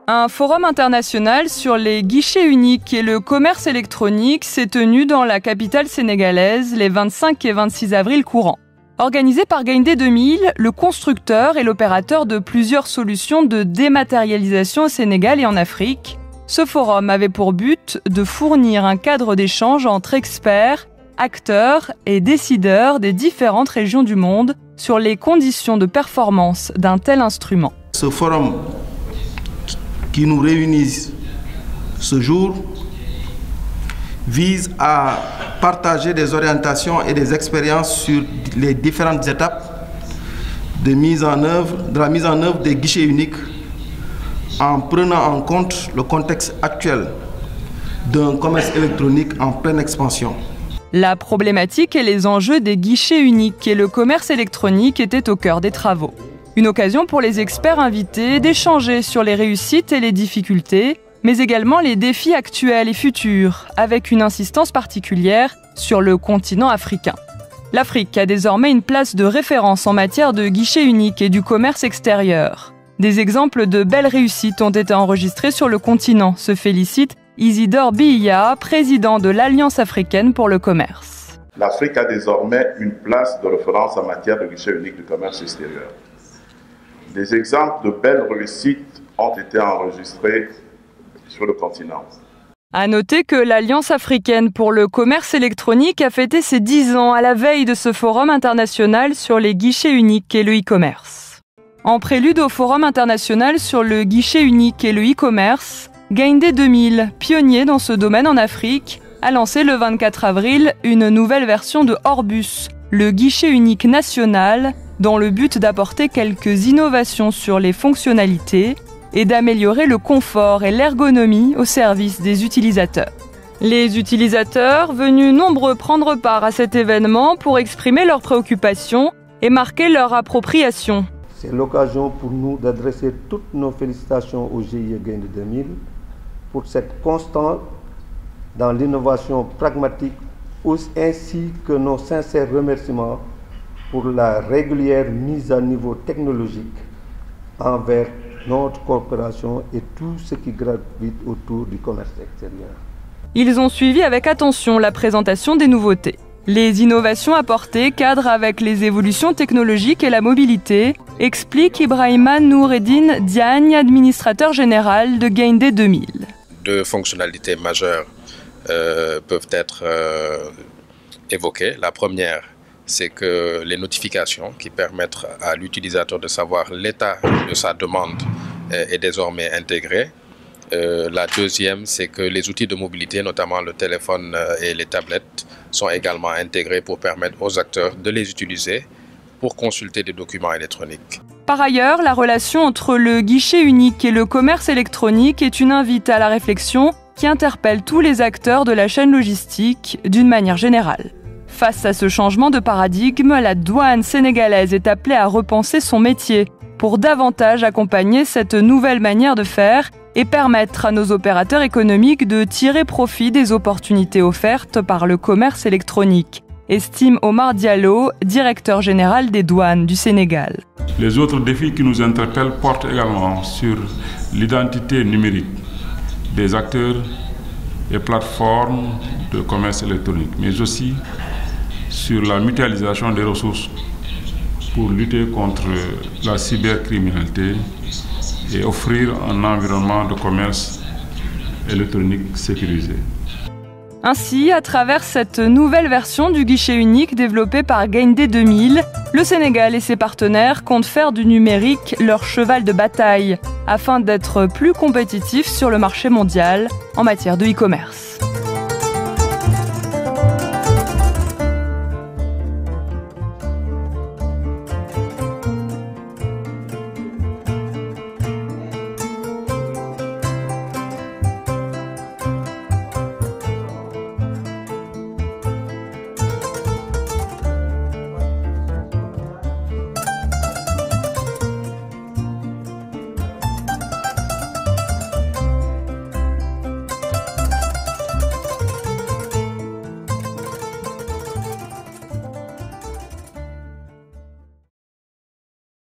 Un forum international sur les guichets uniques et le commerce électronique s'est tenu dans la capitale sénégalaise les 25 et 26 avril courants. Organisé par Gaindé 2000, le constructeur et l'opérateur de plusieurs solutions de dématérialisation au Sénégal et en Afrique, ce forum avait pour but de fournir un cadre d'échange entre experts, acteurs et décideurs des différentes régions du monde sur les conditions de performance d'un tel instrument. Ce forum qui nous réunit ce jour vise à partager des orientations et des expériences sur les différentes étapes de la mise en œuvre des guichets uniques en prenant en compte le contexte actuel d'un commerce électronique en pleine expansion. La problématique et les enjeux des guichets uniques et le commerce électronique étaient au cœur des travaux. Une occasion pour les experts invités d'échanger sur les réussites et les difficultés, mais également les défis actuels et futurs, avec une insistance particulière sur le continent africain. L'Afrique a désormais une place de référence en matière de guichets uniques et du commerce extérieur. Des exemples de belles réussites ont été enregistrés sur le continent, se félicite Isidore Biya, président de l'Alliance africaine pour le commerce. L'Afrique a désormais une place de référence en matière de guichet unique du commerce extérieur. Des exemples de belles réussites ont été enregistrés sur le continent. À noter que l'Alliance africaine pour le commerce électronique a fêté ses 10 ans à la veille de ce forum international sur les guichets uniques et le e-commerce. En prélude au forum international sur le guichet unique et le e-commerce, Gaindé 2000, pionnier dans ce domaine en Afrique, a lancé le 24 avril une nouvelle version de Orbus, le guichet unique national, dans le but d'apporter quelques innovations sur les fonctionnalités et d'améliorer le confort et l'ergonomie au service des utilisateurs. Les utilisateurs, venus nombreux prendre part à cet événement pour exprimer leurs préoccupations et marquer leur appropriation. C'est l'occasion pour nous d'adresser toutes nos félicitations au GIE Gaindé 2000 pour cette constante dans l'innovation pragmatique, ainsi que nos sincères remerciements pour la régulière mise à niveau technologique envers notre coopération et tout ce qui gravite autour du commerce extérieur. Ils ont suivi avec attention la présentation des nouveautés. Les innovations apportées cadrent avec les évolutions technologiques et la mobilité, explique Ibrahima Noureddine Diagne, administrateur général de Gaindé 2000. Deux fonctionnalités majeures peuvent être évoquées. La première, c'est que les notifications qui permettent à l'utilisateur de savoir l'état de sa demande est désormais intégrée. La deuxième, c'est que les outils de mobilité, notamment le téléphone et les tablettes, sont également intégrés pour permettre aux acteurs de les utiliser pour consulter des documents électroniques. Par ailleurs, la relation entre le guichet unique et le commerce électronique est une invite à la réflexion qui interpelle tous les acteurs de la chaîne logistique d'une manière générale. Face à ce changement de paradigme, la douane sénégalaise est appelée à repenser son métier pour davantage accompagner cette nouvelle manière de faire et permettre à nos opérateurs économiques de tirer profit des opportunités offertes par le commerce électronique, estime Omar Diallo, directeur général des douanes du Sénégal. Les autres défis qui nous interpellent portent également sur l'identité numérique des acteurs et plateformes de commerce électronique, mais aussi sur la mutualisation des ressources pour lutter contre la cybercriminalité et offrir un environnement de commerce électronique sécurisé. Ainsi, à travers cette nouvelle version du guichet unique développée par Gaindé 2000, le Sénégal et ses partenaires comptent faire du numérique leur cheval de bataille afin d'être plus compétitifs sur le marché mondial en matière de e-commerce.